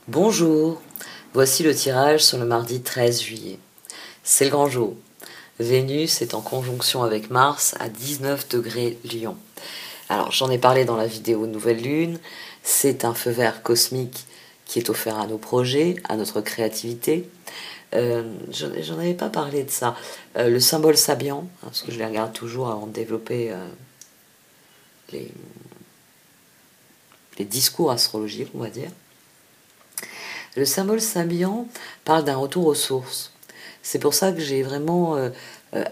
Bonjour, voici le tirage sur le mardi 13 juillet. C'est le grand jour. Vénus est en conjonction avec Mars à 19 degrés Lion. Alors j'en ai parlé dans la vidéo Nouvelle Lune, c'est un feu vert cosmique qui est offert à nos projets, à notre créativité. J'en avais pas parlé de ça. Le symbole Sabian, parce que je les regarde toujours avant de développer les discours astrologiques, on va dire. Le symbole Sabian parle d'un retour aux sources. C'est pour ça que j'ai vraiment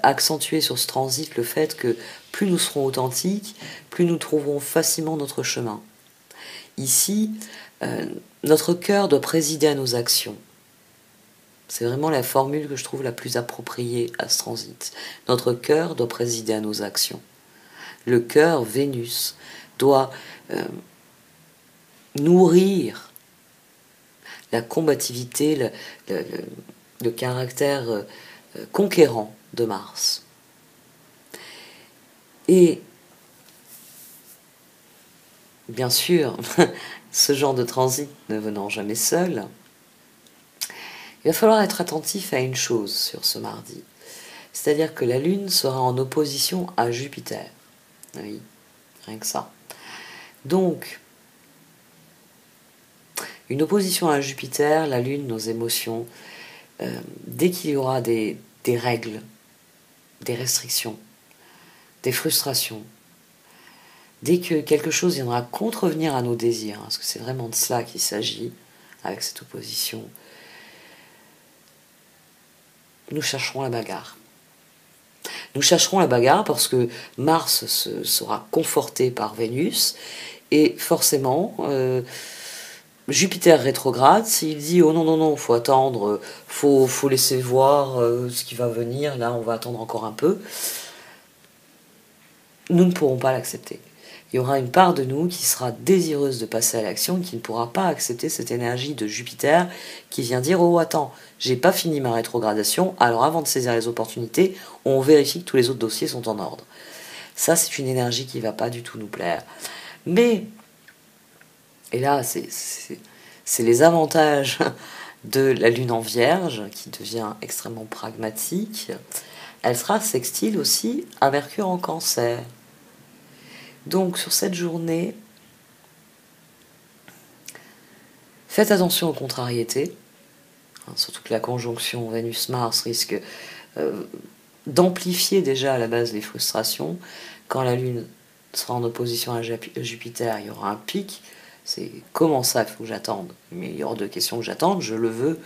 accentué sur ce transit le fait que plus nous serons authentiques, plus nous trouverons facilement notre chemin. Ici, notre cœur doit présider à nos actions. C'est vraiment la formule que je trouve la plus appropriée à ce transit. Notre cœur doit présider à nos actions. Le cœur, Vénus, doit nourrir la combativité, le caractère conquérant de Mars. Et bien sûr, ce genre de transit ne venant jamais seul, il va falloir être attentif à une chose sur ce mardi. C'est-à-dire que la Lune sera en opposition à Jupiter. Oui, rien que ça. Donc, une opposition à Jupiter, la Lune, nos émotions, dès qu'il y aura des règles, des restrictions, des frustrations, dès que quelque chose viendra contrevenir à nos désirs, parce que c'est vraiment de cela qu'il s'agit avec cette opposition, nous chercherons la bagarre. Nous chercherons la bagarre parce que Mars sera conforté par Vénus et forcément Jupiter rétrograde, s'il dit oh non non non, faut attendre, faut laisser voir ce qui va venir, là on va attendre encore un peu, nous ne pourrons pas l'accepter. Il y aura une part de nous qui sera désireuse de passer à l'action et qui ne pourra pas accepter cette énergie de Jupiter qui vient dire oh attends, j'ai pas fini ma rétrogradation, alors avant de saisir les opportunités, on vérifie que tous les autres dossiers sont en ordre. Ça, c'est une énergie qui ne va pas du tout nous plaire. Mais, et là, c'est les avantages de la Lune en Vierge, qui devient extrêmement pragmatique. Elle sera sextile aussi à Mercure en Cancer. Donc, sur cette journée, faites attention aux contrariétés. Surtout que la conjonction Vénus-Mars risque d'amplifier déjà à la base les frustrations. Quand la Lune sera en opposition à Jupiter, il y aura un pic. C'est comment ça, il faut que j'attende. Mais il y aura deux questions que j'attende, je le veux,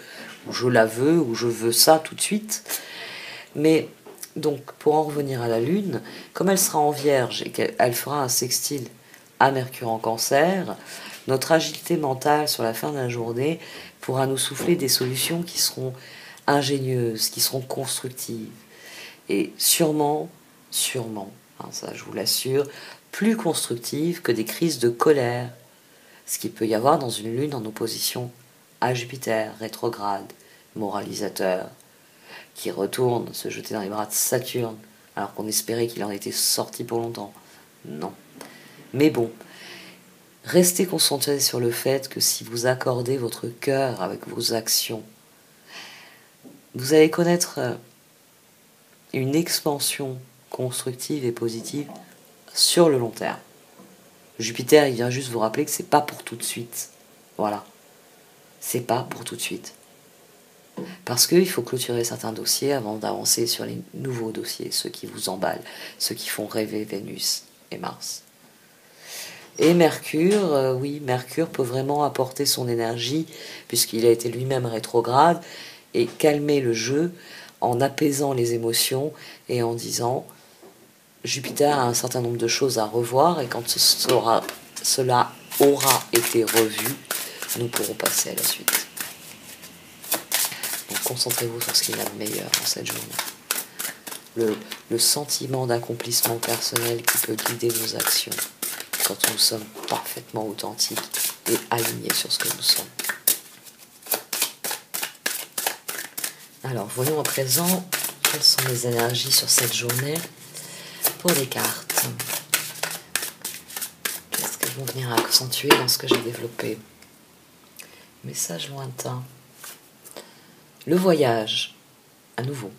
ou je la veux, ou je veux ça tout de suite. Mais donc, pour en revenir à la Lune, comme elle sera en Vierge et qu'elle fera un sextile à Mercure en Cancer, notre agilité mentale sur la fin de la journée pourra nous souffler des solutions qui seront ingénieuses, qui seront constructives. Et sûrement, ça je vous l'assure, plus constructives que des crises de colère, ce qu'il peut y avoir dans une Lune en opposition à Jupiter, rétrograde, moralisateur, qui retourne se jeter dans les bras de Saturne, alors qu'on espérait qu'il en était sorti pour longtemps. Non. Mais bon, restez concentrés sur le fait que si vous accordez votre cœur avec vos actions, vous allez connaître une expansion constructive et positive sur le long terme. Jupiter, il vient juste vous rappeler que c'est pas pour tout de suite. Voilà. C'est pas pour tout de suite. Parce qu'il faut clôturer certains dossiers avant d'avancer sur les nouveaux dossiers, ceux qui vous emballent, ceux qui font rêver Vénus et Mars. Et Mercure, oui, Mercure peut vraiment apporter son énergie, puisqu'il a été lui-même rétrograde, et calmer le jeu en apaisant les émotions et en disant Jupiter a un certain nombre de choses à revoir, et quand cela aura été revu, nous pourrons passer à la suite. Donc concentrez-vous sur ce qu'il y a de meilleur dans cette journée. Le sentiment d'accomplissement personnel qui peut guider nos actions quand nous sommes parfaitement authentiques et alignés sur ce que nous sommes. Alors, voyons à présent quelles sont les énergies sur cette journée pour les cartes. Qu'est-ce qu'elles vont venir accentuer dans ce que j'ai développé? Message lointain. Le voyage, à nouveau.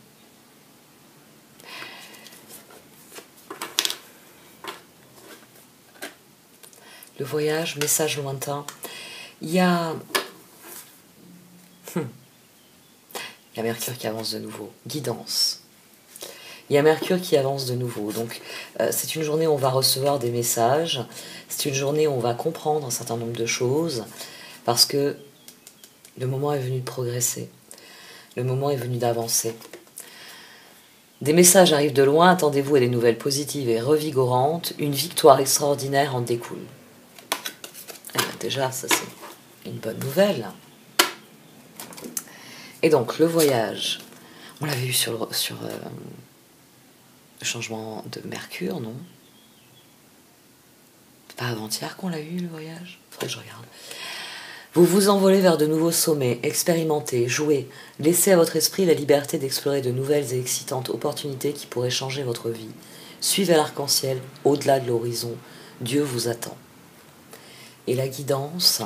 Le voyage, message lointain. Il y a Mercure qui avance de nouveau. Guidance. Il y a Mercure qui avance de nouveau. Donc, c'est une journée où on va recevoir des messages. C'est une journée où on va comprendre un certain nombre de choses. Parce que le moment est venu de progresser. Le moment est venu d'avancer. Des messages arrivent de loin. Attendez-vous à des nouvelles positives et revigorantes. Une victoire extraordinaire en découle. Eh bien, déjà, ça c'est une bonne nouvelle. Et donc, le voyage, on l'avait vu sur le changement de Mercure, non? C'est pas avant-hier qu'on l'a eu, le voyage? Faudrait que je regarde. Vous vous envolez vers de nouveaux sommets, expérimentez, jouez, laissez à votre esprit la liberté d'explorer de nouvelles et excitantes opportunités qui pourraient changer votre vie. Suivez l'arc-en-ciel, au-delà de l'horizon, Dieu vous attend. Et la guidance,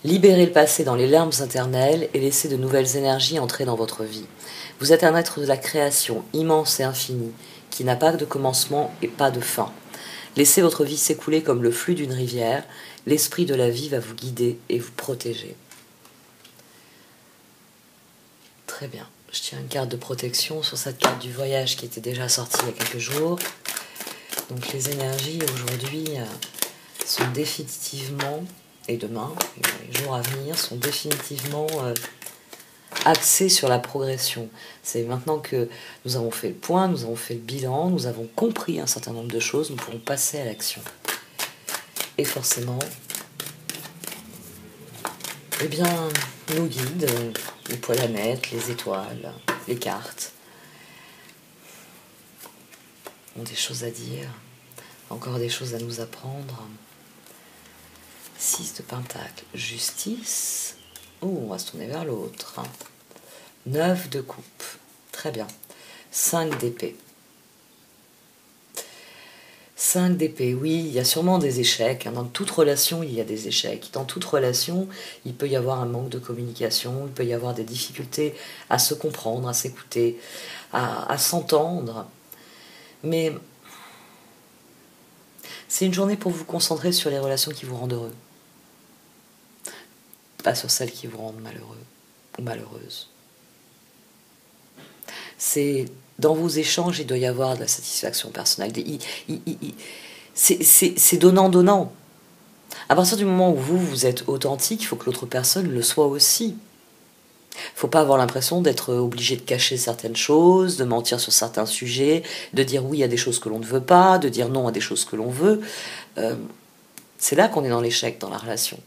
libérez le passé dans les larmes éternelles et laissez de nouvelles énergies entrer dans votre vie. Vous êtes un être de la création, immense et infini, qui n'a pas de commencement et pas de fin. Laissez votre vie s'écouler comme le flux d'une rivière, l'esprit de la vie va vous guider et vous protéger. Très bien, je tiens une carte de protection sur cette carte du voyage qui était déjà sortie il y a quelques jours. Donc les énergies aujourd'hui sont définitivement, et demain, et dans les jours à venir, sont définitivement axées sur la progression. C'est maintenant que nous avons fait le point, nous avons fait le bilan, nous avons compris un certain nombre de choses, nous pourrons passer à l'action. Et forcément, eh bien, nos guides, les planètes, les étoiles, les cartes, ont des choses à dire, encore des choses à nous apprendre. 6 de Pentacle, justice. Oh, on va se tourner vers l'autre. 9 de coupe, très bien. 5 d'épée. 5 d'épée, oui, il y a sûrement des échecs. Dans toute relation, il y a des échecs. Dans toute relation, il peut y avoir un manque de communication, il peut y avoir des difficultés à se comprendre, à s'écouter, à s'entendre. Mais c'est une journée pour vous concentrer sur les relations qui vous rendent heureux. Pas sur celles qui vous rendent malheureux ou malheureuse. C'est dans vos échanges, il doit y avoir de la satisfaction personnelle. C'est donnant-donnant. À partir du moment où vous êtes authentique, il faut que l'autre personne le soit aussi. Il ne faut pas avoir l'impression d'être obligé de cacher certaines choses, de mentir sur certains sujets, de dire oui à des choses que l'on ne veut pas, de dire non à des choses que l'on veut. C'est là qu'on est dans l'échec dans la relation.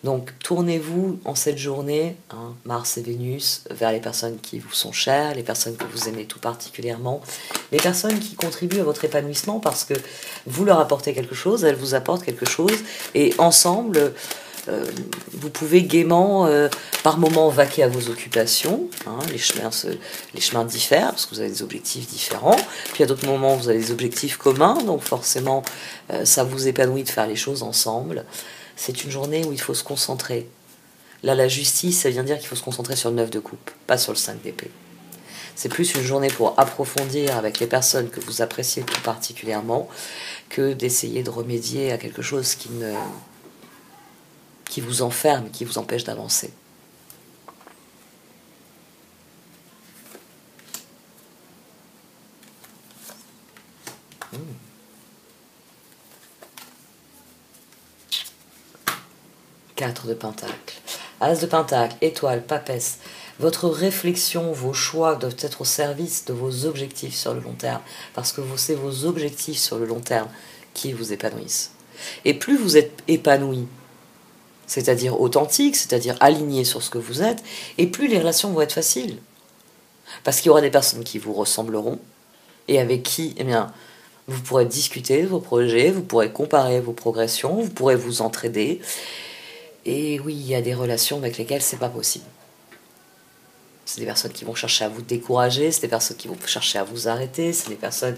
Donc, tournez-vous en cette journée, Mars et Vénus, vers les personnes qui vous sont chères, les personnes que vous aimez tout particulièrement, les personnes qui contribuent à votre épanouissement parce que vous leur apportez quelque chose, elles vous apportent quelque chose, et ensemble, vous pouvez gaiement, par moments, vaquer à vos occupations. Les chemins diffèrent parce que vous avez des objectifs différents. Puis à d'autres moments, vous avez des objectifs communs, donc forcément, ça vous épanouit de faire les choses ensemble. C'est une journée où il faut se concentrer. Là, la justice, ça vient dire qu'il faut se concentrer sur le 9 de coupe, pas sur le 5 d'épée. C'est plus une journée pour approfondir avec les personnes que vous appréciez tout particulièrement que d'essayer de remédier à quelque chose qui vous enferme, qui vous empêche d'avancer. Quatre de Pentacle. As de Pentacle, étoile, papesse. Votre réflexion, vos choix doivent être au service de vos objectifs sur le long terme. Parce que c'est vos objectifs sur le long terme qui vous épanouissent. Et plus vous êtes épanoui, c'est-à-dire authentique, c'est-à-dire aligné sur ce que vous êtes, et plus les relations vont être faciles. Parce qu'il y aura des personnes qui vous ressembleront, et avec qui, vous pourrez discuter de vos projets, vous pourrez comparer vos progressions, vous pourrez vous entraider. Et oui, il y a des relations avec lesquelles c'est pas possible. C'est des personnes qui vont chercher à vous décourager, c'est des personnes qui vont chercher à vous arrêter, c'est des personnes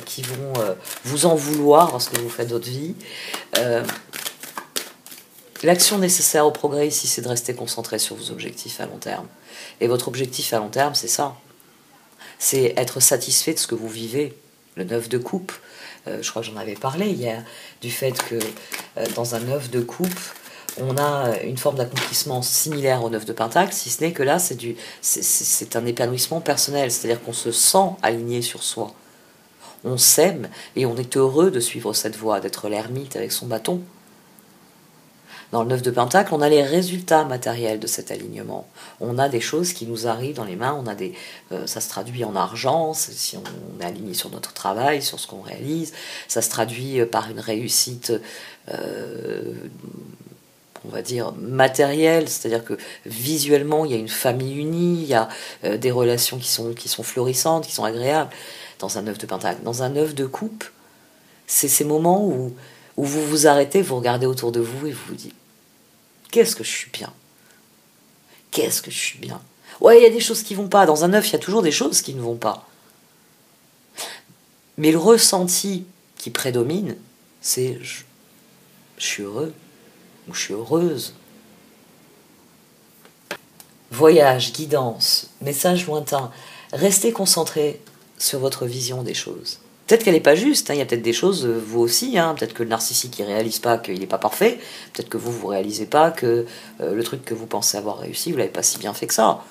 qui vont vous en vouloir parce que vous faites votre vie. L'action nécessaire au progrès ici, c'est de rester concentré sur vos objectifs à long terme. Et votre objectif à long terme, c'est ça. C'est être satisfait de ce que vous vivez. Le 9 de coupe, je crois que j'en avais parlé hier, du fait que dans un 9 de coupe, on a une forme d'accomplissement similaire au 9 de pentacle, si ce n'est que là, c'est un épanouissement personnel, c'est-à-dire qu'on se sent aligné sur soi. On s'aime et on est heureux de suivre cette voie, d'être l'ermite avec son bâton. Dans le 9 de pentacle, on a les résultats matériels de cet alignement. On a des choses qui nous arrivent dans les mains, ça se traduit en argent, si on est aligné sur notre travail, sur ce qu'on réalise. Ça se traduit par une réussite, on va dire, matérielle, c'est-à-dire que visuellement, il y a une famille unie, il y a des relations qui sont florissantes, qui sont agréables, dans un 9 de pentacle. Dans un 9 de coupe, c'est ces moments où vous vous arrêtez, vous regardez autour de vous et vous vous dites qu'est-ce que je suis bien. Qu'est-ce que je suis bien. Ouais, il y a des choses qui vont pas. Dans un 9, il y a toujours des choses qui ne vont pas. Mais le ressenti qui prédomine, c'est je suis heureux ou je suis heureuse. Voyage, guidance, message lointain. Restez concentré sur votre vision des choses. Peut-être qu'elle n'est pas juste, il y a peut-être des choses, vous aussi, peut-être que le narcissique ne réalise pas qu'il n'est pas parfait, peut-être que vous ne réalisez pas que le truc que vous pensez avoir réussi, vous ne l'avez pas si bien fait que ça.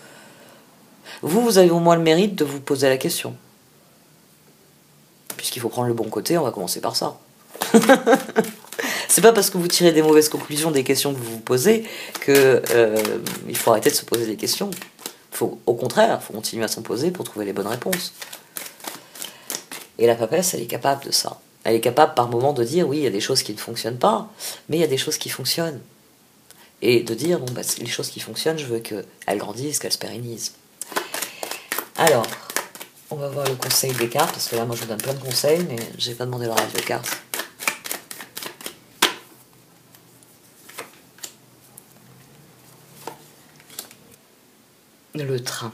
Vous avez au moins le mérite de vous poser la question. Puisqu'il faut prendre le bon côté, on va commencer par ça. C'est pas parce que vous tirez des mauvaises conclusions des questions que vous vous posez que il faut arrêter de se poser des questions. Au contraire, il faut continuer à s'en poser pour trouver les bonnes réponses. Et la papesse, elle est capable de ça. Elle est capable par moments de dire, oui, il y a des choses qui ne fonctionnent pas, mais il y a des choses qui fonctionnent. Et de dire, bon, les choses qui fonctionnent, je veux qu'elles grandissent, qu'elles se pérennisent. Alors, on va voir le conseil des cartes, parce que là, moi, je vous donne plein de conseils, mais je n'ai pas demandé le reste de cartes. Le train.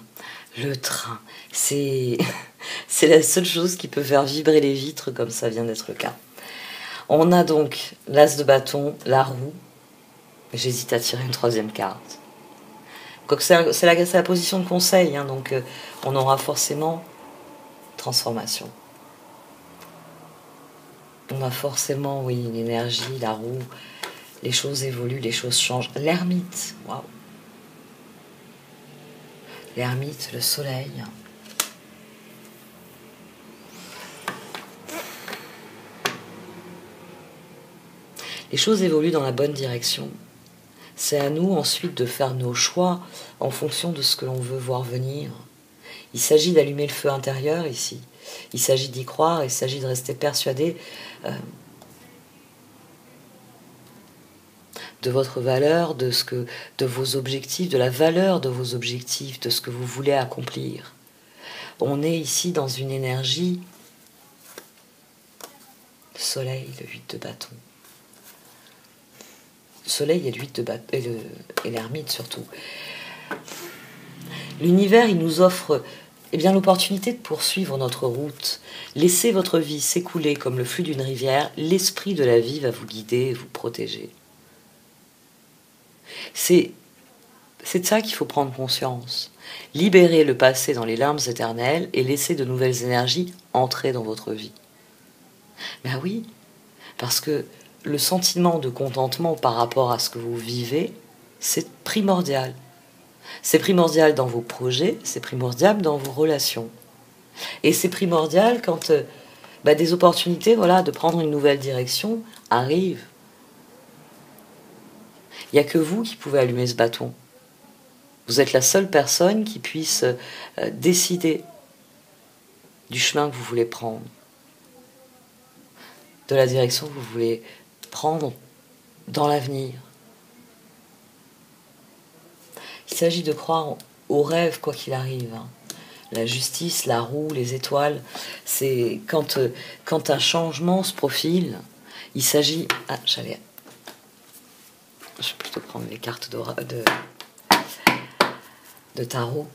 Le train. C'est la seule chose qui peut faire vibrer les vitres comme ça vient d'être le cas. On a donc l'as de bâton, la roue. J'hésite à tirer une troisième carte. C'est la position de conseil, donc on aura forcément transformation. On a forcément, oui, une énergie, la roue. Les choses évoluent, les choses changent. L'ermite, waouh. L'ermite, le soleil. Les choses évoluent dans la bonne direction. C'est à nous ensuite de faire nos choix en fonction de ce que l'on veut voir venir. Il s'agit d'allumer le feu intérieur ici. Il s'agit d'y croire, il s'agit de rester persuadé de votre valeur, de vos objectifs, de la valeur de vos objectifs, de ce que vous voulez accomplir. On est ici dans une énergie soleil, le 8 de bâton. Le soleil et le 8 de bâton, et l'ermite surtout. L'univers, il nous offre l'opportunité de poursuivre notre route. Laissez votre vie s'écouler comme le flux d'une rivière. L'esprit de la vie va vous guider et vous protéger. C'est de ça qu'il faut prendre conscience. Libérez le passé dans les larmes éternelles et laissez de nouvelles énergies entrer dans votre vie. Ben oui, parce que le sentiment de contentement par rapport à ce que vous vivez, c'est primordial. C'est primordial dans vos projets, c'est primordial dans vos relations. Et c'est primordial quand des opportunités de prendre une nouvelle direction arrivent. Il n'y a que vous qui pouvez allumer ce bâton. Vous êtes la seule personne qui puisse décider du chemin que vous voulez prendre, de la direction que vous voulez prendre dans l'avenir. Il s'agit de croire aux rêves quoi qu'il arrive. La justice, la roue, les étoiles, c'est quand un changement se profile, il s'agit... je vais plutôt prendre les cartes de de tarot.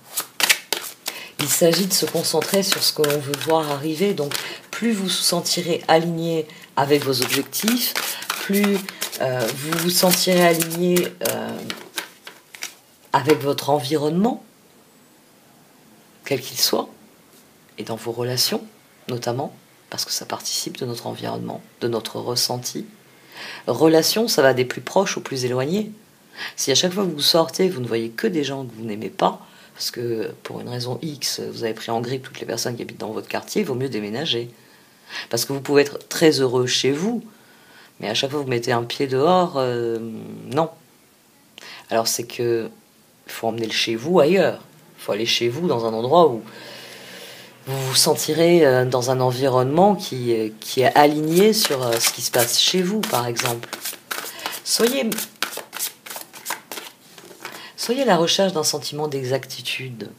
Il s'agit de se concentrer sur ce que l'on veut voir arriver. Donc, plus vous vous sentirez aligné avec vos objectifs, plus vous vous sentirez aligné avec votre environnement, quel qu'il soit, et dans vos relations, notamment, parce que ça participe de notre environnement, de notre ressenti. Relation, ça va des plus proches aux plus éloignés. Si à chaque fois que vous sortez, vous ne voyez que des gens que vous n'aimez pas, parce que pour une raison X, vous avez pris en grippe toutes les personnes qui habitent dans votre quartier, il vaut mieux déménager. Parce que vous pouvez être très heureux chez vous, mais à chaque fois que vous mettez un pied dehors, non. Alors c'est que il faut emmener le chez vous ailleurs. Il faut aller chez vous dans un endroit où vous vous sentirez dans un environnement qui est aligné sur ce qui se passe chez vous, par exemple. Soyez à la recherche d'un sentiment d'exactitude.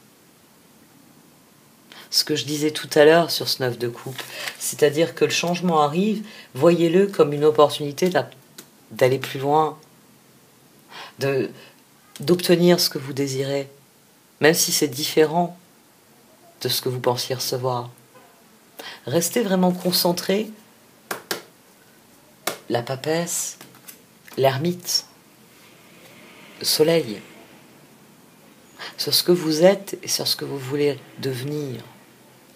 Ce que je disais tout à l'heure sur ce 9 de coupe, c'est-à-dire que le changement arrive, voyez-le comme une opportunité d'aller plus loin, d'obtenir ce que vous désirez, même si c'est différent de ce que vous pensiez recevoir. Restez vraiment concentré, la papesse, l'ermite, le soleil, sur ce que vous êtes et sur ce que vous voulez devenir,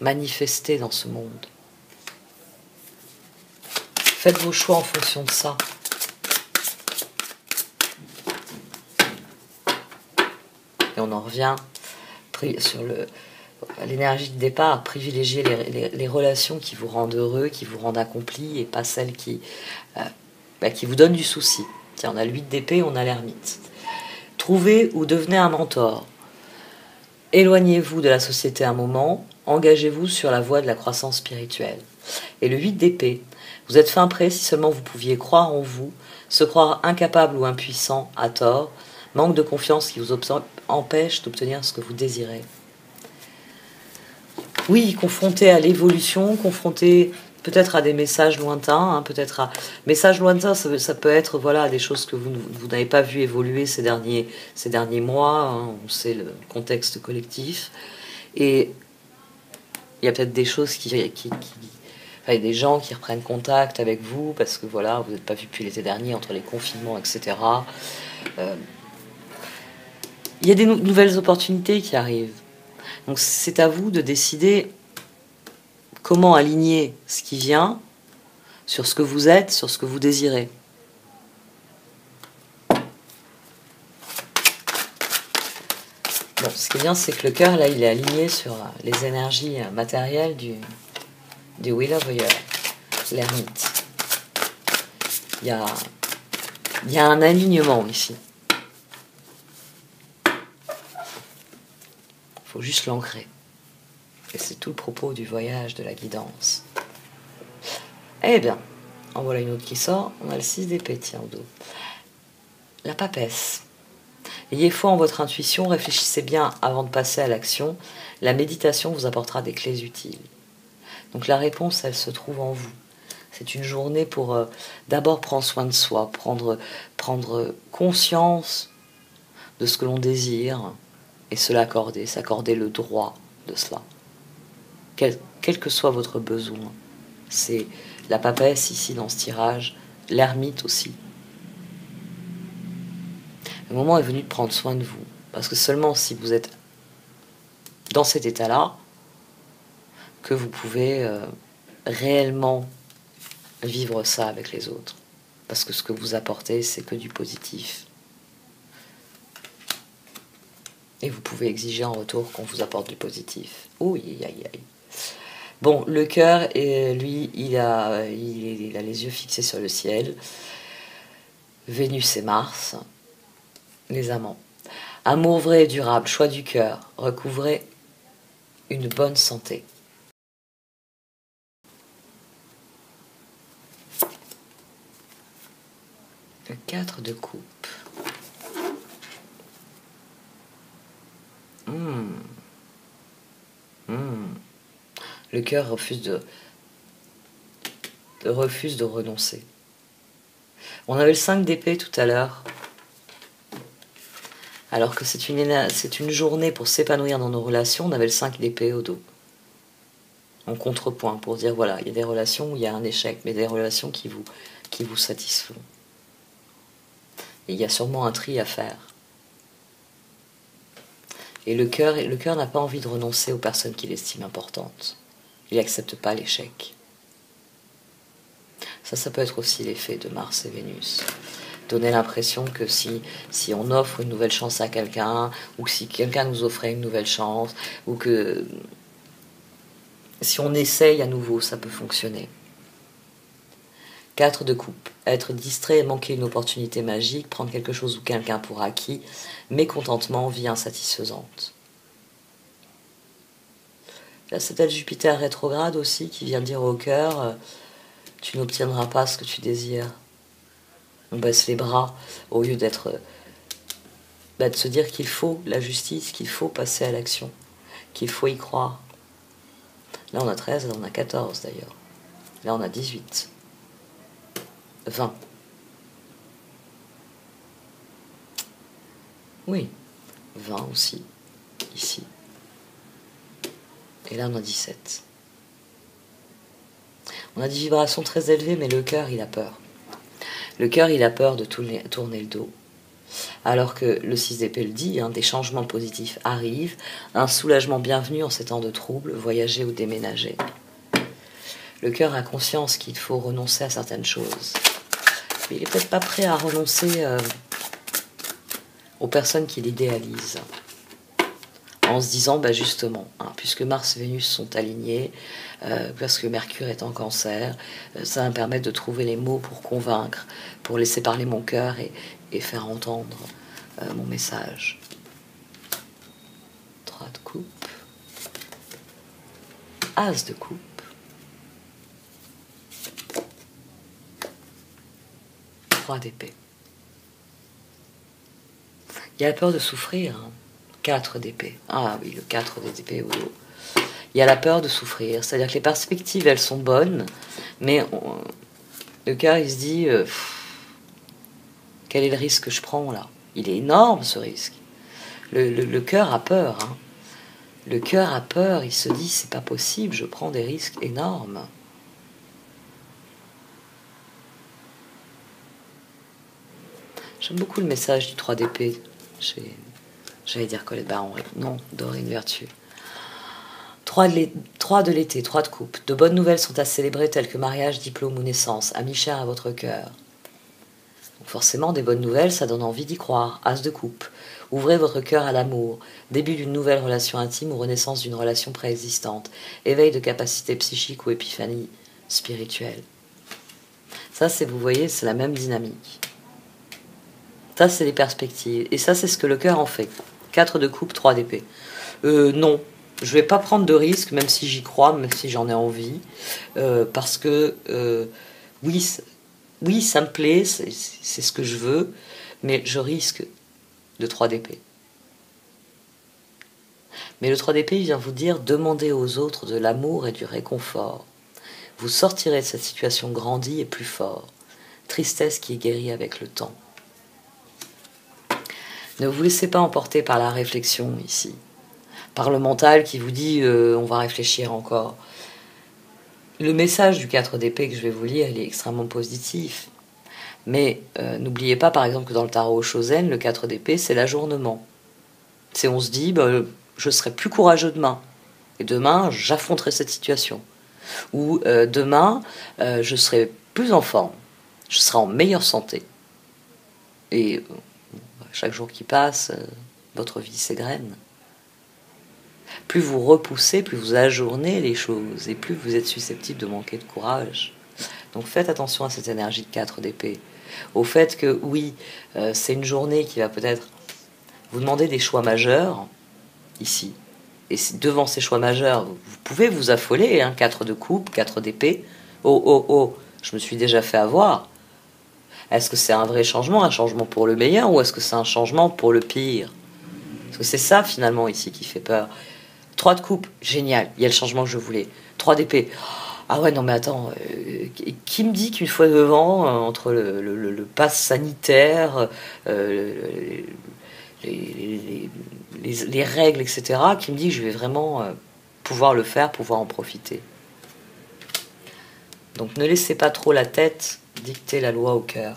manifester dans ce monde. Faites vos choix en fonction de ça. Et on en revient sur l'énergie de départ, privilégier les relations qui vous rendent heureux, qui vous rendent accompli, et pas celles qui vous donnent du souci. Tiens, on a le 8 d'épée, on a l'ermite. Trouvez ou devenez un mentor. Éloignez-vous de la société un moment, engagez-vous sur la voie de la croissance spirituelle. Et le 8 d'épée, vous êtes fin prêt si seulement vous pouviez croire en vous, se croire incapable ou impuissant à tort, manque de confiance qui vous empêche d'obtenir ce que vous désirez. Oui, confronté à l'évolution, confronté peut-être à des messages lointains, peut-être à messages lointains, ça peut être voilà des choses que vous n'avez pas vu évoluer ces derniers mois. On sait le contexte collectif, et il y a peut-être des choses des gens qui reprennent contact avec vous parce que voilà, vous n'êtes pas vu depuis l'été dernier entre les confinements, etc. Il y a des nouvelles opportunités qui arrivent. Donc c'est à vous de décider comment aligner ce qui vient sur ce que vous êtes, sur ce que vous désirez. Bon, ce qui est bien, c'est que le cœur, là, il est aligné sur les énergies matérielles du Wheel of the Year, l'ermite. Il y a un alignement ici. Il faut juste l'ancrer. Et c'est tout le propos du voyage, de la guidance. Eh bien, en voilà une autre qui sort. On a le 6 d'épée, tiens, au dos. La papesse. Ayez foi en votre intuition, réfléchissez bien avant de passer à l'action. La méditation vous apportera des clés utiles. Donc la réponse, elle se trouve en vous. C'est une journée pour d'abord prendre soin de soi, prendre conscience de ce que l'on désire et se l'accorder, s'accorder le droit de cela. Quel que soit votre besoin. C'est la papesse ici dans ce tirage, l'ermite aussi. Le moment est venu de prendre soin de vous. Parce que seulement si vous êtes dans cet état-là, que vous pouvez réellement vivre ça avec les autres. Parce que ce que vous apportez, c'est que du positif. Et vous pouvez exiger en retour qu'on vous apporte du positif. Oui, aïe, aïe. Bon, le cœur, lui, il a les yeux fixés sur le ciel. Vénus et Mars, les amants. Amour vrai et durable, choix du cœur, recouvrez une bonne santé. Le 4 de coupe. Le cœur refuse de renoncer. On avait le 5 d'épée tout à l'heure. Alors que c'est une journée pour s'épanouir dans nos relations, on avait le 5 d'épée au dos. En contrepoint, pour dire voilà, il y a des relations où il y a un échec, mais des relations qui vous satisfont. Et il y a sûrement un tri à faire. Et le cœur n'a pas envie de renoncer aux personnes qu'il estime importantes. Il n'accepte pas l'échec. Ça peut être aussi l'effet de Mars et Vénus. Donner l'impression que si on offre une nouvelle chance à quelqu'un, ou que si quelqu'un nous offrait une nouvelle chance, ou que si on essaye à nouveau, ça peut fonctionner. 4 de coupe. Être distrait et manquer une opportunité magique, prendre quelque chose ou quelqu'un pour acquis, mécontentement, vie insatisfaisante. Là, c'est peut-être Jupiter rétrograde aussi qui vient dire au cœur tu n'obtiendras pas ce que tu désires. On baisse les bras au lieu de se dire qu'il faut la justice, qu'il faut passer à l'action, qu'il faut y croire. Là, on a 13, là, on a 14 d'ailleurs. Là, on a 18. 20. Oui, 20 aussi, ici. Et là, on a 17. On a des vibrations très élevées, mais le cœur, il a peur. Le cœur, il a peur de tourner le dos. Alors que le 6 d'épée le dit, des changements positifs arrivent, un soulagement bienvenu en ces temps de troubles, voyager ou déménager. Le cœur a conscience qu'il faut renoncer à certaines choses. Mais il n'est peut-être pas prêt à renoncer aux personnes qu'il idéalise. En se disant, justement, puisque Mars et Vénus sont alignés, parce que Mercure est en Cancer, ça va me permettre de trouver les mots pour convaincre, pour laisser parler mon cœur et faire entendre mon message. 3 de coupe. As de coupe. 3 d'épée. Il y a la peur de souffrir. 4 d'épée. Ah oui, le 4 d'épée au dos. Il y a la peur de souffrir. C'est-à-dire que les perspectives, elles sont bonnes, mais le cœur, il se dit quel est le risque que je prends là? Il est énorme, ce risque. Le cœur a peur. Le cœur a peur, il se dit c'est pas possible, je prends des risques énormes. J'aime beaucoup le message du 3 d'épée. J'allais dire Colette Baron. Non, Dorine Vertu. 3 de l'été, 3 de coupe. De bonnes nouvelles sont à célébrer telles que mariage, diplôme ou naissance. Amis chers à votre cœur. Donc forcément, des bonnes nouvelles, ça donne envie d'y croire. As de coupe. Ouvrez votre cœur à l'amour. Début d'une nouvelle relation intime ou renaissance d'une relation préexistante. Éveil de capacité psychique ou épiphanie spirituelle. Ça, vous voyez, c'est la même dynamique. Ça, c'est les perspectives. Et ça, c'est ce que le cœur en fait. 4 de coupe, 3 d'épée. Non, je vais pas prendre de risques, même si j'y crois, même si j'en ai envie. Parce que, oui, ça me plaît, c'est ce que je veux, mais je risque de 3 d'épée. Mais le 3 d'épée, il vient vous dire, demandez aux autres de l'amour et du réconfort. Vous sortirez de cette situation grandie et plus fort. Tristesse qui est guérie avec le temps. Ne vous laissez pas emporter par la réflexion ici, par le mental qui vous dit on va réfléchir encore. Le message du 4 d'épée que je vais vous lire, il est extrêmement positif. Mais n'oubliez pas par exemple que dans le tarot Shosen, le 4 d'épée, c'est l'ajournement. C'est on se dit je serai plus courageux demain. Et demain, j'affronterai cette situation. Ou demain, je serai plus en forme. Je serai en meilleure santé. Et chaque jour qui passe, votre vie s'égrène. Plus vous repoussez, plus vous ajournez les choses, et plus vous êtes susceptible de manquer de courage. Donc faites attention à cette énergie de 4 d'épée. Au fait que, oui, c'est une journée qui va peut-être vous demander des choix majeurs, ici. Et devant ces choix majeurs, vous pouvez vous affoler, 4 de coupe, 4 d'épée. Oh, je me suis déjà fait avoir. Est-ce que c'est un vrai changement, un changement pour le meilleur, ou est-ce que c'est un changement pour le pire? Parce que c'est ça, finalement, ici, qui fait peur. 3 de coupe, génial, il y a le changement que je voulais. 3 d'épée, ah ouais, non mais attends, qui me dit qu'une fois devant, entre le pass sanitaire, les règles, etc., qui me dit que je vais vraiment pouvoir le faire, pouvoir en profiter. Donc ne laissez pas trop la tête dicter la loi au cœur.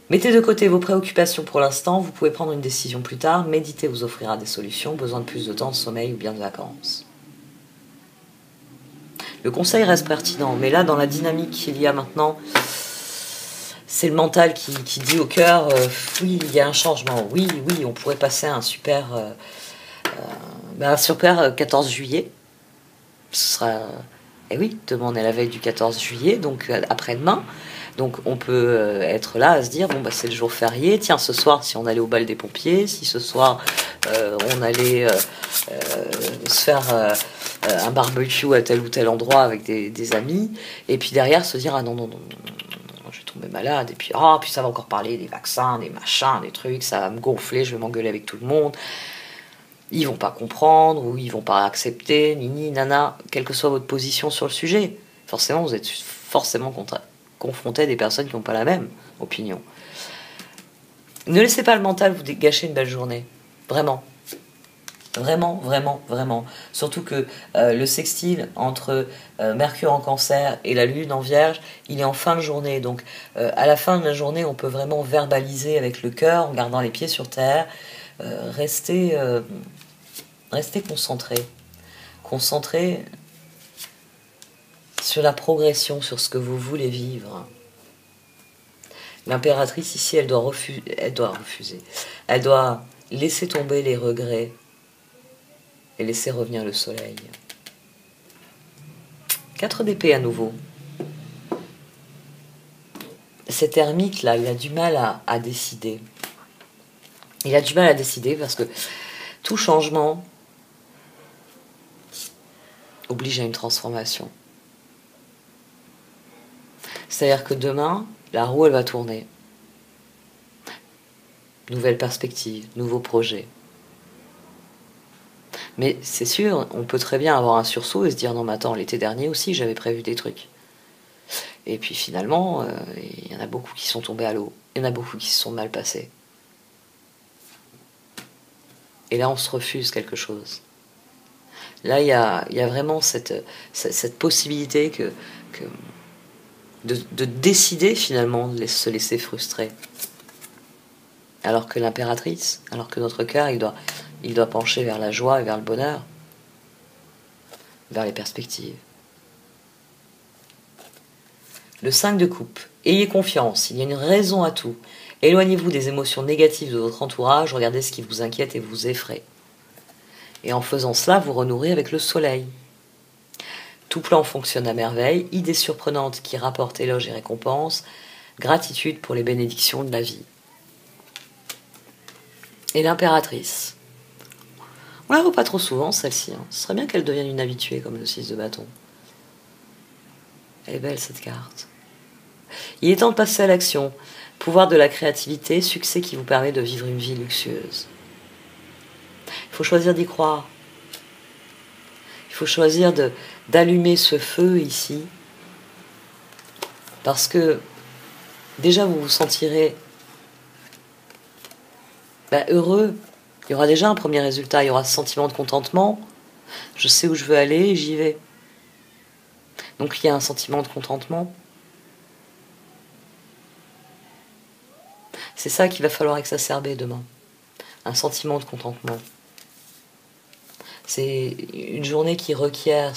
Mettez de côté vos préoccupations pour l'instant, vous pouvez prendre une décision plus tard, méditer vous offrira des solutions, besoin de plus de temps de sommeil ou bien de vacances. Le conseil reste pertinent, mais là, dans la dynamique qu'il y a maintenant, c'est le mental qui dit au cœur, oui, il y a un changement, oui, on pourrait passer à un super 14 juillet. Ce sera, oui, demain on est la veille du 14 juillet, donc après-demain. Donc on peut être là à se dire, bon bah c'est le jour férié, tiens ce soir si on allait au bal des pompiers, si ce soir on allait se faire un barbecue à tel ou tel endroit avec des amis, et puis derrière se dire, ah non, je vais tomber malade, et puis puis ça va encore parler des vaccins, des machins, des trucs, ça va me gonfler, je vais m'engueuler avec tout le monde, ils vont pas comprendre, ou ils vont pas accepter, nini, nana, quelle que soit votre position sur le sujet, forcément vous êtes forcément confronté à des personnes qui n'ont pas la même opinion. Ne laissez pas le mental vous gâcher une belle journée, vraiment. Vraiment. Surtout que le sextile entre Mercure en Cancer et la Lune en Vierge, il est en fin de journée. Donc à la fin de la journée, on peut vraiment verbaliser avec le cœur, en gardant les pieds sur terre. Restez concentré sur la progression, sur ce que vous voulez vivre. L'impératrice ici, elle doit refuser. Elle doit laisser tomber les regrets et laisser revenir le soleil. 4 d'épée à nouveau. Cet ermite-là, il a du mal à décider. Il a du mal à décider parce que tout changement oblige à une transformation. C'est-à-dire que demain, la roue, elle va tourner. Nouvelle perspective, nouveaux projets. Mais c'est sûr, on peut très bien avoir un sursaut et se dire, non mais attends, l'été dernier aussi, j'avais prévu des trucs. Et puis finalement, il y en a beaucoup qui sont tombés à l'eau. Il y en a beaucoup qui se sont mal passés. Et là, on se refuse quelque chose. Là, il y a vraiment cette possibilité de décider finalement de se laisser frustrer. Alors que l'impératrice, alors que notre cœur, il doit pencher vers la joie et vers le bonheur, vers les perspectives. Le 5 de coupe. Ayez confiance, il y a une raison à tout. Éloignez-vous des émotions négatives de votre entourage, regardez ce qui vous inquiète et vous effraie. Et en faisant cela, vous renourrez avec le soleil. Tout plan fonctionne à merveille, idées surprenantes qui rapportent éloges et récompenses, gratitude pour les bénédictions de la vie. Et l'impératrice. On la voit pas trop souvent, celle-ci. Ce serait bien qu'elle devienne une habituée, comme le 6 de bâton. Elle est belle, cette carte. Il est temps de passer à l'action. Pouvoir de la créativité, succès qui vous permet de vivre une vie luxueuse. Il faut choisir d'y croire. Il faut choisir d'allumer ce feu ici. Parce que déjà, vous vous sentirez heureux. Il y aura déjà un premier résultat, il y aura ce sentiment de contentement. Je sais où je veux aller et j'y vais. Donc il y a un sentiment de contentement. C'est ça qu'il va falloir exacerber demain. Un sentiment de contentement. C'est une journée qui requiert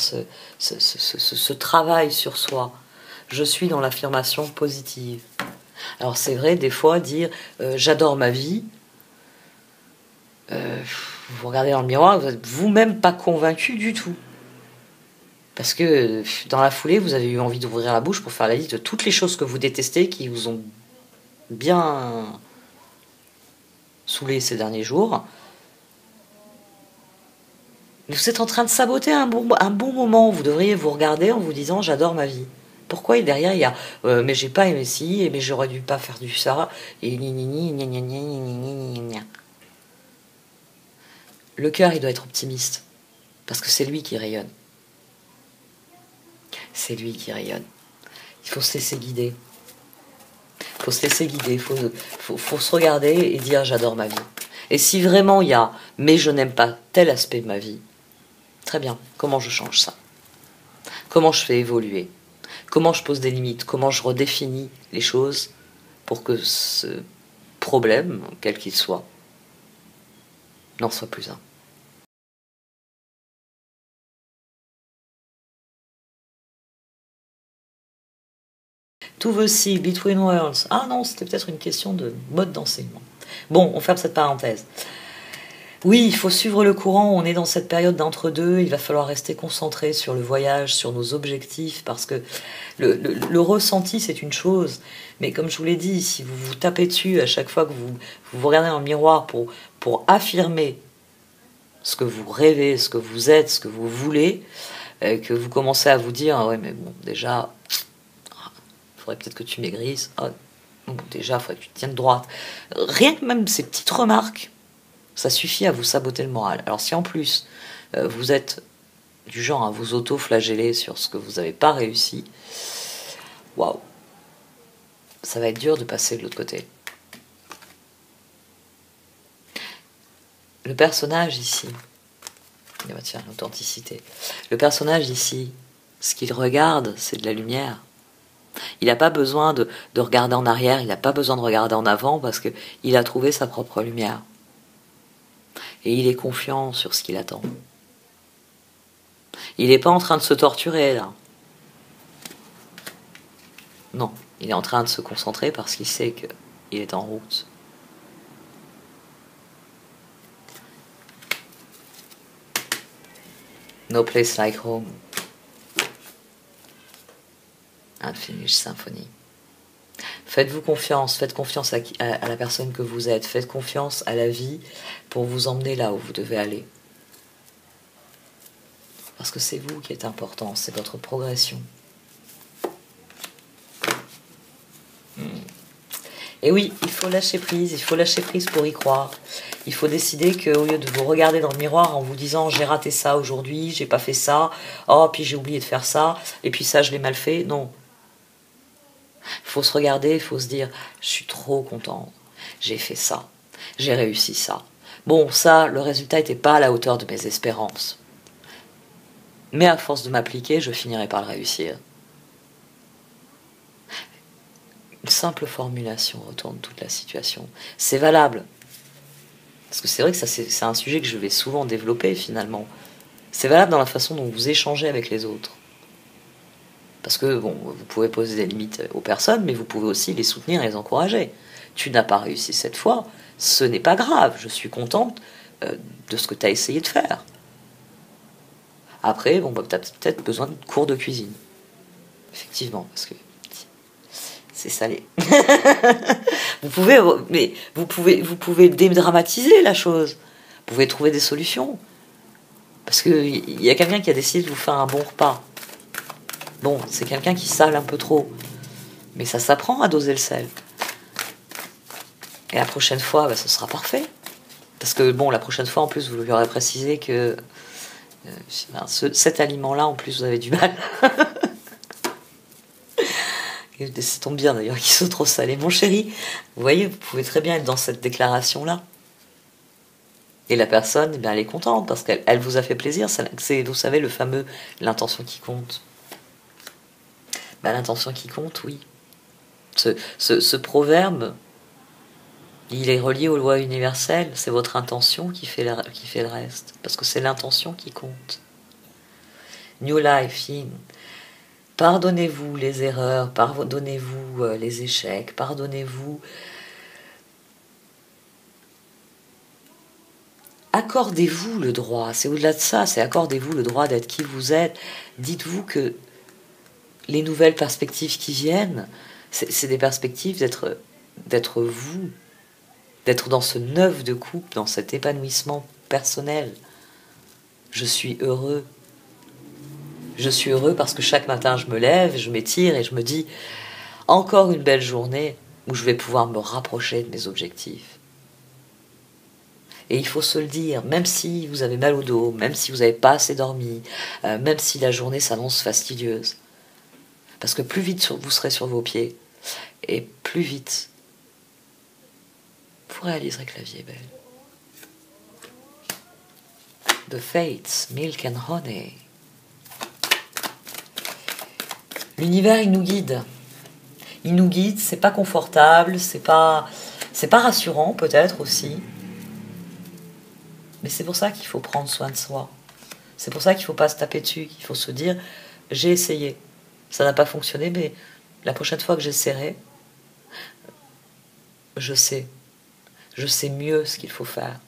ce travail sur soi. Je suis dans l'affirmation positive. Alors c'est vrai, des fois, dire j'adore ma vie, vous regardez dans le miroir, vous n'êtes vous-même pas convaincu du tout. Parce que dans la foulée, vous avez eu envie d'ouvrir la bouche pour faire la liste de toutes les choses que vous détestez, qui vous ont bien saoulé ces derniers jours. Mais vous êtes en train de saboter un bon moment. Vous devriez vous regarder en vous disant j'adore ma vie. Pourquoi derrière il y a mais j'ai pas aimé ci, mais j'aurais dû pas faire du ça, et Le cœur, il doit être optimiste. Parce que c'est lui qui rayonne. C'est lui qui rayonne. Il faut se laisser guider. faut se laisser guider, faut se regarder et dire j'adore ma vie. Et si vraiment il y a mais je n'aime pas tel aspect de ma vie, très bien, comment je change ça? Comment je fais évoluer? Comment je pose des limites? Comment je redéfinis les choses pour que ce problème, quel qu'il soit, n'en soit plus un? Tous vos si, Between Worlds. Ah non, c'était peut-être une question de mode d'enseignement. Bon, on ferme cette parenthèse. Oui, il faut suivre le courant, on est dans cette période d'entre-deux, il va falloir rester concentré sur le voyage, sur nos objectifs, parce que le ressenti c'est une chose, mais comme je vous l'ai dit, si vous vous tapez dessus à chaque fois que vous regardez dans le miroir pour affirmer ce que vous rêvez, ce que vous êtes, ce que vous voulez, que vous commencez à vous dire, ah ouais mais bon déjà, il faudrait peut-être que tu maigrisses, ah, bon, déjà il faudrait que tu te tiennes droite. Rien que même ces petites remarques, ça suffit à vous saboter le moral. Alors si en plus vous êtes du genre à vous auto-flageller sur ce que vous n'avez pas réussi, waouh, ça va être dur de passer de l'autre côté. Le personnage ici, tiens, l'authenticité. Le personnage ici, ce qu'il regarde, c'est de la lumière. Il n'a pas besoin de regarder en arrière, il n'a pas besoin de regarder en avant parce qu'il a trouvé sa propre lumière. Et il est confiant sur ce qu'il attend. Il n'est pas en train de se torturer, là. Non, il est en train de se concentrer parce qu'il sait qu'il est en route. No place like home. Unfinished Symphony. Faites-vous confiance, faites confiance à la personne que vous êtes, faites confiance à la vie pour vous emmener là où vous devez aller. Parce que c'est vous qui êtes important, c'est votre progression. Et oui, il faut lâcher prise pour y croire. Il faut décider qu'au lieu de vous regarder dans le miroir en vous disant j'ai raté ça aujourd'hui, j'ai pas fait ça, oh puis j'ai oublié de faire ça, et puis ça je l'ai mal fait, non. Il faut se regarder, il faut se dire je suis trop content, j'ai fait ça, j'ai réussi ça. Bon, ça, le résultat n'était pas à la hauteur de mes espérances. Mais à force de m'appliquer, je finirai par le réussir. Une simple formulation retourne toute la situation. C'est valable. Parce que c'est vrai que ça, c'est un sujet que je vais souvent développer finalement. C'est valable dans la façon dont vous échangez avec les autres. Parce que, bon, vous pouvez poser des limites aux personnes, mais vous pouvez aussi les soutenir et les encourager. Tu n'as pas réussi cette fois, ce n'est pas grave, je suis contente de ce que tu as essayé de faire. Après, bon, bah, tu as peut-être besoin de cours de cuisine. Effectivement, parce que c'est salé. vous pouvez dédramatiser la chose. Vous pouvez trouver des solutions. Parce qu'il y a quelqu'un qui a décidé de vous faire un bon repas. Bon, c'est quelqu'un qui sale un peu trop. Mais ça s'apprend à doser le sel. Et la prochaine fois, bah, ce sera parfait. Parce que, bon, la prochaine fois, en plus, vous lui aurez précisé que cet aliment-là, en plus, vous avez du mal. Ça tombe bien, d'ailleurs, qu'ils sont trop salés. Mon chéri, vous voyez, vous pouvez très bien être dans cette déclaration-là. Et la personne, eh bien, elle est contente, parce qu'elle vous a fait plaisir. C'est, vous savez, le fameux « l'intention qui compte ». Ben, l'intention qui compte, oui. Ce proverbe, il est relié aux lois universelles. C'est votre intention qui fait le reste. Parce que c'est l'intention qui compte. New life, yin. Pardonnez-vous les erreurs, pardonnez-vous les échecs, pardonnez-vous. Accordez-vous le droit. C'est au-delà de ça, c'est accordez-vous le droit d'être qui vous êtes. Dites-vous que les nouvelles perspectives qui viennent, c'est des perspectives d'être vous, d'être dans ce neuf de couple, dans cet épanouissement personnel. Je suis heureux. Je suis heureux parce que chaque matin je me lève, je m'étire et je me dis encore une belle journée où je vais pouvoir me rapprocher de mes objectifs. Et il faut se le dire, même si vous avez mal au dos, même si vous n'avez pas assez dormi, même si la journée s'annonce fastidieuse. Parce que plus vite vous serez sur vos pieds, et plus vite, vous réaliserez que la vie est belle. The Fates, Milk and Honey. L'univers, il nous guide. Il nous guide, c'est pas confortable, c'est pas rassurant peut-être aussi. Mais c'est pour ça qu'il faut prendre soin de soi. C'est pour ça qu'il ne faut pas se taper dessus, qu'il faut se dire, j'ai essayé. Ça n'a pas fonctionné, mais la prochaine fois que j'essaierai, je sais. Je sais mieux ce qu'il faut faire.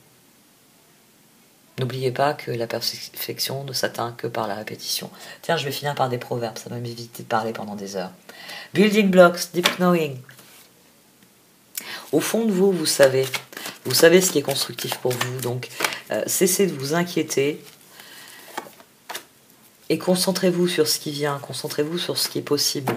N'oubliez pas que la perfection ne s'atteint que par la répétition. Tiens, je vais finir par des proverbes, ça va m'éviter de parler pendant des heures. Building blocks, deep knowing. Au fond de vous, vous savez ce qui est constructif pour vous, donc cessez de vous inquiéter et concentrez-vous sur ce qui vient, concentrez-vous sur ce qui est possible.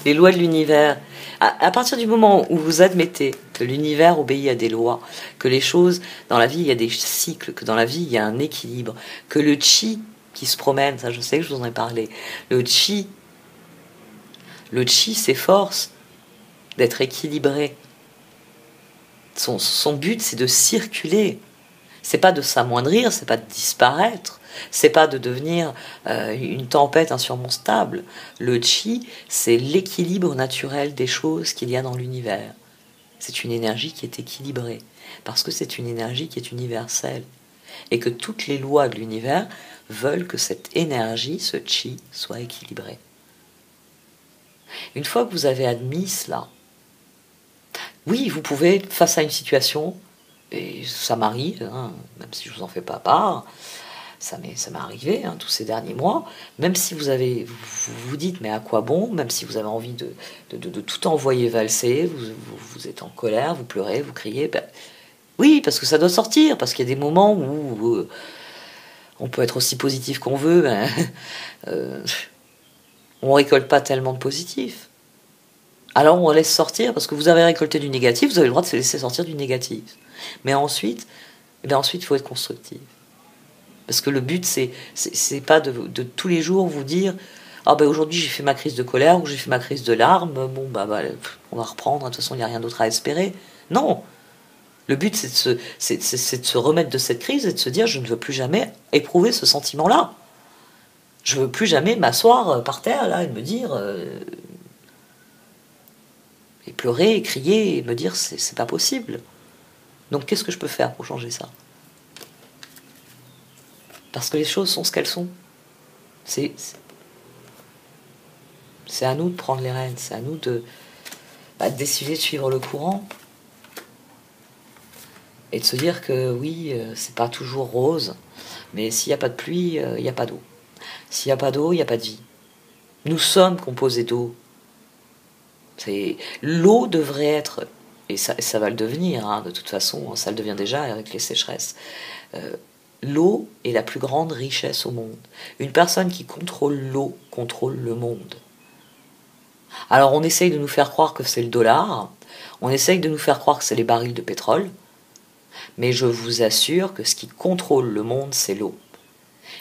Les lois de l'univers. À partir du moment où vous admettez que l'univers obéit à des lois, que les choses, dans la vie, il y a des cycles, que dans la vie, il y a un équilibre, que le chi qui se promène, ça je sais que je vous en ai parlé, le chi s'efforce d'être équilibré. Son but, c'est de circuler. C'est pas de s'amoindrir, c'est pas de disparaître, c'est pas de devenir une tempête insurmontable. Le chi, c'est l'équilibre naturel des choses qu'il y a dans l'univers. C'est une énergie qui est équilibrée, parce que c'est une énergie qui est universelle, et que toutes les lois de l'univers veulent que cette énergie, ce chi, soit équilibrée. Une fois que vous avez admis cela, oui, vous pouvez, face à une situation, et ça m'arrive, hein, même si je ne vous en fais pas part, ça m'est arrivé tous ces derniers mois, même si vous vous dites mais à quoi bon, même si vous avez envie de tout envoyer valser, vous êtes en colère, vous pleurez, vous criez, ben, oui, parce que ça doit sortir, parce qu'il y a des moments où on peut être aussi positif qu'on veut, ben, on récolte pas tellement de positif. Alors on laisse sortir, parce que vous avez récolté du négatif, vous avez le droit de se laisser sortir du négatif. Mais ensuite, il faut être constructif. Parce que le but, c'est pas de tous les jours vous dire ah ben aujourd'hui j'ai fait ma crise de colère ou j'ai fait ma crise de larmes, bon bah on va reprendre, de toute façon il n'y a rien d'autre à espérer. Non. Le but c'est de se remettre de cette crise et de se dire je ne veux plus jamais éprouver ce sentiment-là. Je ne veux plus jamais m'asseoir par terre là et me dire et pleurer et crier et me dire c'est pas possible. Donc qu'est-ce que je peux faire pour changer ça? Parce que les choses sont ce qu'elles sont. C'est à nous de prendre les rênes, c'est à nous de décider de suivre le courant. Et de se dire que oui, c'est pas toujours rose, mais s'il n'y a pas de pluie, il n'y a pas d'eau. S'il n'y a pas d'eau, il n'y a pas de vie. Nous sommes composés d'eau. L'eau devrait être, et ça va le devenir, de toute façon, ça le devient déjà avec les sécheresses. L'eau est la plus grande richesse au monde. Une personne qui contrôle l'eau contrôle le monde. Alors on essaye de nous faire croire que c'est le dollar, on essaye de nous faire croire que c'est les barils de pétrole, mais je vous assure que ce qui contrôle le monde, c'est l'eau.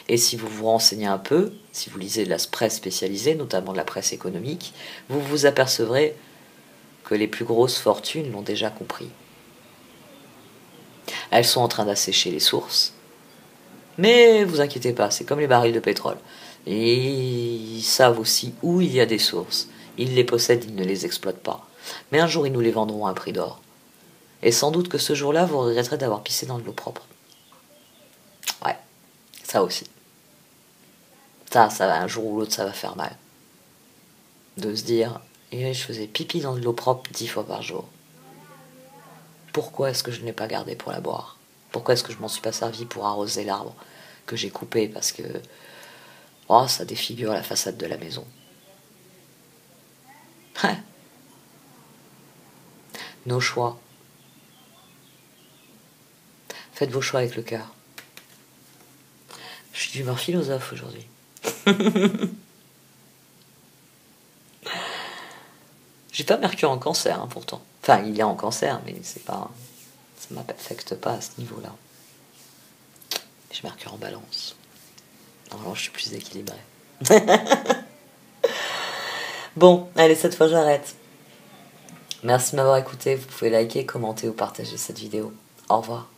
Et si vous vous renseignez un peu, si vous lisez de la presse spécialisée, notamment de la presse économique, vous vous apercevrez que les plus grosses fortunes l'ont déjà compris. Elles sont en train d'assécher les sources, mais vous inquiétez pas, c'est comme les barils de pétrole. Et ils savent aussi où il y a des sources. Ils les possèdent, ils ne les exploitent pas. Mais un jour, ils nous les vendront à un prix d'or. Et sans doute que ce jour-là, vous regretterez d'avoir pissé dans de l'eau propre. Ouais, ça aussi. Ça un jour ou l'autre, ça va faire mal. De se dire, je faisais pipi dans de l'eau propre 10 fois par jour. Pourquoi est-ce que je ne l'ai pas gardé pour la boire? Pourquoi est-ce que je m'en suis pas servi pour arroser l'arbre que j'ai coupé parce que ça défigure la façade de la maison? Nos choix. Faites vos choix avec le cœur. Je suis d'humeur philosophe aujourd'hui. J'ai pas Mercure en cancer, pourtant. Enfin, il est en cancer, mais c'est pas, ça m'affecte pas à ce niveau-là. J'ai Mercure en balance. Normalement, je suis plus équilibré. Bon, allez, cette fois j'arrête. Merci de m'avoir écouté. Vous pouvez liker, commenter ou partager cette vidéo. Au revoir.